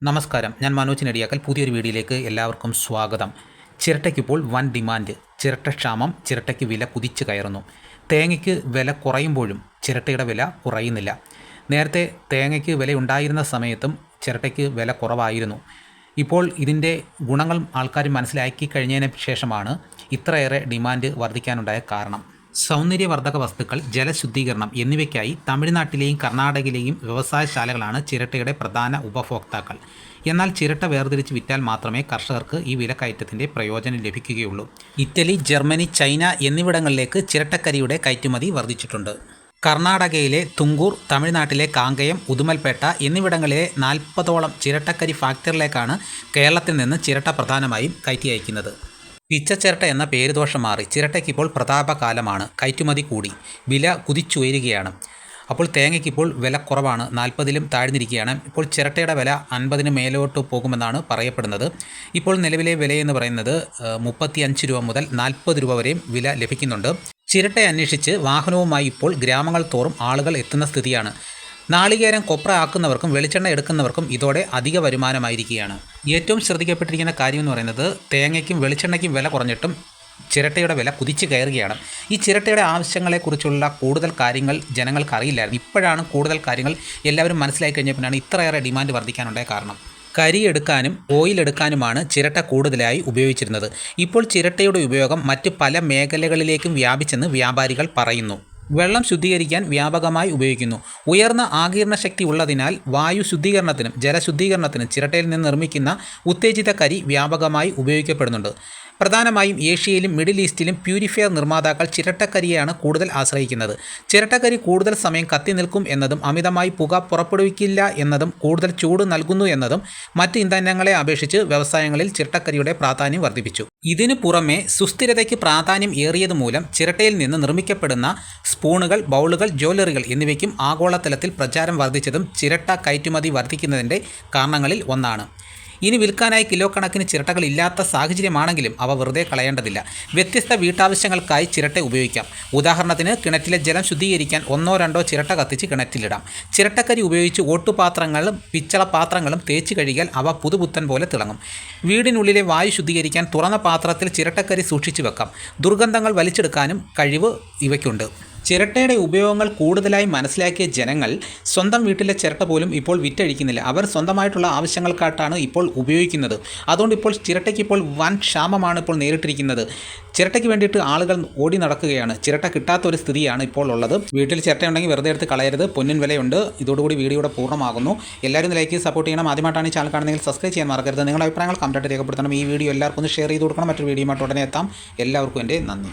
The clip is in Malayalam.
നമസ്കാരം, ഞാൻ മനോജ് നെടിയാക്കൽ. പുതിയൊരു വീഡിയോയിലേക്ക് എല്ലാവർക്കും സ്വാഗതം. ചിരട്ടയ്ക്കിപ്പോൾ വൻ ഡിമാൻഡ്. ചിരട്ടക്ഷാമം, ചിരട്ടയ്ക്ക് വില കുതിച്ച് കയറുന്നു. തേങ്ങയ്ക്ക് വില കുറയുമ്പോഴും ചിരട്ടയുടെ വില കുറയുന്നില്ല. നേരത്തെ തേങ്ങയ്ക്ക് വിലയുണ്ടായിരുന്ന സമയത്തും ചിരട്ടയ്ക്ക് വില കുറവായിരുന്നു. ഇപ്പോൾ ഇതിൻ്റെ ഗുണങ്ങൾ ആൾക്കാർ മനസ്സിലാക്കി കഴിഞ്ഞതിന് ശേഷമാണ് ഇത്രയേറെ ഡിമാൻഡ് വർദ്ധിക്കാനുണ്ടായ കാരണം. സൗന്ദര്യവർദ്ധക വസ്തുക്കൾ, ജലശുദ്ധീകരണം എന്നിവയ്ക്കായി തമിഴ്നാട്ടിലെയും കർണാടകയിലെയും വ്യവസായശാലകളാണ് ചിരട്ടയുടെ പ്രധാന ഉപഭോക്താക്കൾ. എന്നാൽ ചിരട്ട വേർതിരിച്ച് വിറ്റാൽ മാത്രമേ കർഷകർക്ക് ഈ വിലക്കയറ്റത്തിൻ്റെ പ്രയോജനം ലഭിക്കുകയുള്ളൂ. ഇറ്റലി, ജർമ്മനി, ചൈന എന്നിവിടങ്ങളിലേക്ക് ചിരട്ടക്കരിയുടെ കയറ്റുമതി വർദ്ധിച്ചിട്ടുണ്ട്. കർണാടകയിലെ തുങ്കൂർ, തമിഴ്നാട്ടിലെ കാങ്കയം, ഉദുമൽപേട്ട എന്നിവിടങ്ങളിലെ 40ഓളം ചിരട്ടക്കരി ഫാക്ടറിയിലേക്കാണ് കേരളത്തിൽ നിന്ന് ചിരട്ട പ്രധാനമായും കയറ്റി അയക്കുന്നത്. പിച്ചച്ചിരട്ട എന്ന പേരുദോഷം മാറി ചിരട്ടയ്ക്കിപ്പോൾ പ്രതാപകാലമാണ്. കയറ്റുമതി കൂടി, വില കുതിച്ചുയരുകയാണ്. അപ്പോൾ തേങ്ങയ്ക്കിപ്പോൾ വില കുറവാണ്, 40ലും താഴ്ന്നിരിക്കുകയാണ്. ഇപ്പോൾ ചിരട്ടയുടെ വില 50ന് മേലോട്ട് പോകുമെന്നാണ് പറയപ്പെടുന്നത്. ഇപ്പോൾ നിലവിലെ വിലയെന്ന് പറയുന്നത് 35 രൂപ മുതൽ 40 രൂപ വരെയും വില ലഭിക്കുന്നുണ്ട്. ചിരട്ടയെ അന്വേഷിച്ച് വാഹനവുമായി ഇപ്പോൾ ഗ്രാമങ്ങൾ തോറും ആളുകൾ എത്തുന്ന സ്ഥിതിയാണ്. നാളികേരം കൊപ്ര ആക്കുന്നവർക്കും വെളിച്ചെണ്ണ എടുക്കുന്നവർക്കും ഇതോടെ അധിക വരുമാനമായിരിക്കുകയാണ്. ഏറ്റവും ശ്രദ്ധിക്കപ്പെട്ടിരിക്കുന്ന കാര്യം എന്ന് പറയുന്നത് തേങ്ങയ്ക്കും വെളിച്ചെണ്ണയ്ക്കും വില കുറഞ്ഞിട്ടും ചിരട്ടയുടെ വില കുതിച്ച് കയറുകയാണ്. ഈ ചിരട്ടയുടെ ആവശ്യങ്ങളെക്കുറിച്ചുള്ള കൂടുതൽ കാര്യങ്ങൾ ജനങ്ങൾക്ക് അറിയില്ലായിരുന്നു. ഇപ്പോഴാണ് കൂടുതൽ കാര്യങ്ങൾ എല്ലാവരും മനസ്സിലാക്കി കഴിഞ്ഞപ്പോഴാണ് ഇത്രയേറെ ഡിമാൻഡ് വർദ്ധിക്കാനുണ്ടായ കാരണം. കരി എടുക്കാനും ഓയിൽ എടുക്കാനുമാണ് ചിരട്ട കൂടുതലായി ഉപയോഗിച്ചിരുന്നത്. ഇപ്പോൾ ചിരട്ടയുടെ ഉപയോഗം മറ്റ് പല മേഖലകളിലേക്കും വ്യാപിച്ചെന്ന് വ്യാപാരികൾ പറയുന്നു. വെള്ളം ശുദ്ധീകരിക്കാൻ വ്യാപകമായി ഉപയോഗിക്കുന്നു. ഉയർന്ന ആഗിരണ ശക്തി ഉള്ളതിനാൽ വായു ശുദ്ധീകരണത്തിനും ജലശുദ്ധീകരണത്തിനും ചിരട്ടയിൽ നിന്ന് നിർമ്മിക്കുന്ന ഉത്തേജിത കരി വ്യാപകമായി ഉപയോഗിക്കപ്പെടുന്നുണ്ട്. പ്രധാനമായും ഏഷ്യയിലും മിഡിൽ ഈസ്റ്റിലും പ്യൂരിഫയർ നിർമ്മാതാക്കൾ ചിരട്ടക്കരിയെയാണ് കൂടുതൽ ആശ്രയിക്കുന്നത്. ചിരട്ടക്കരി കൂടുതൽ സമയം കത്തി നിൽക്കും എന്നതും അമിതമായി പുക പുറപ്പെടുവിക്കില്ല എന്നതും കൂടുതൽ ചൂട് നൽകുന്നു എന്നതും മറ്റ് ഇന്ധനങ്ങളെ അപേക്ഷിച്ച് വ്യവസായങ്ങളിൽ ചിരട്ടക്കരിയുടെ പ്രാധാന്യം വർദ്ധിപ്പിച്ചു. ഇതിനു പുറമെ സുസ്ഥിരതയ്ക്ക് പ്രാധാന്യം ഏറിയതുമൂലം ചിരട്ടയിൽ നിന്ന് നിർമ്മിക്കപ്പെടുന്ന സ്പൂണുകൾ, ബൗളുകൾ, ജ്വല്ലറികൾ എന്നിവയ്ക്കും ആഗോളതലത്തിൽ പ്രചാരം വർദ്ധിച്ചതും ചിരട്ട കയറ്റുമതി വർദ്ധിക്കുന്നതിൻ്റെ കാരണങ്ങളിൽ ഒന്നാണ്. ഇനി വിൽക്കാനായി കിലോ കണക്കിന് ചിരട്ടകൾ ഇല്ലാത്ത സാഹചര്യമാണെങ്കിലും അവ വെറുതെ കളയേണ്ടതില്ല. വ്യത്യസ്ത വീട്ടാവശ്യങ്ങൾക്കായി ചിരട്ട ഉപയോഗിക്കാം. ഉദാഹരണത്തിന് കിണറ്റിലെ ജലം ശുദ്ധീകരിക്കാൻ 1-2 ചിരട്ട കത്തിച്ച് കിണറ്റിലിടാം. ചിരട്ടക്കരി ഉപയോഗിച്ച് ഓട്ടുപാത്രങ്ങളും പിച്ചള പാത്രങ്ങളും തേച്ച് കഴുകിയാൽ അവ പുതുപുത്തൻ പോലെ തിളങ്ങും. വീടിനുള്ളിലെ വായു ശുദ്ധീകരിക്കാൻ തുറന്ന പാത്രത്തിൽ ചിരട്ടക്കരി സൂക്ഷിച്ചു വെക്കാം. ദുർഗന്ധങ്ങൾ വലിച്ചെടുക്കാനും കഴിവ് ഇവയ്ക്കുണ്ട്. ചിരട്ടയുടെ ഉപയോഗങ്ങൾ കൂടുതലായി മനസ്സിലാക്കിയ ജനങ്ങൾ സ്വന്തം വീട്ടിലെ ചിരട്ട പോലും ഇപ്പോൾ വിറ്റഴിക്കുന്നില്ല. അവർ സ്വന്തമായിട്ടുള്ള ആവശ്യങ്ങൾക്കായിട്ടാണ് ഇപ്പോൾ ഉപയോഗിക്കുന്നത്. അതുകൊണ്ട് ഇപ്പോൾ ചിരട്ടയ്ക്ക് ഇപ്പോൾ വൻ ക്ഷാമമാണ് ഇപ്പോൾ നേരിട്ടിരിക്കുന്നത്. ചിരട്ടയ്ക്ക് വേണ്ടിയിട്ട് ആളുകൾ ഓടി നടക്കുകയാണ്. ചിരട്ട കിട്ടാത്ത ഒരു സ്ഥിതിയാണ് ഇപ്പോൾ ഉള്ളത്. വീട്ടിൽ ചിരട്ടയുണ്ടെങ്കിൽ വെറുതെ എടുത്ത് കളയരുത്, പൊന്നിൻ വിലയുണ്ട്. ഇതോടുകൂടി വീഡിയോയുടെ പൂർണ്ണമാകുന്നു. എല്ലാവരും ലൈക്ക് സപ്പോർട്ട് ചെയ്യണം. ആദ്യമായിട്ടാണ് ഈ ചാനൽ കാണുന്നതെങ്കിൽ സബ്സ്ക്രൈബ് ചെയ്യാൻ മറക്കരുത്. നിങ്ങളുടെ അഭിപ്രായങ്ങൾ കമൻറ്റായിട്ട് രേഖപ്പെടുത്തണം. ഈ വീഡിയോ എല്ലാവർക്കും ഒന്ന് ഷെയർ ചെയ്ത് കൊടുക്കണം. മറ്റൊരു വീഡിയോയുമായിട്ട് ഉടനെ എത്താം. എല്ലാവർക്കും എൻ്റെ നന്ദി.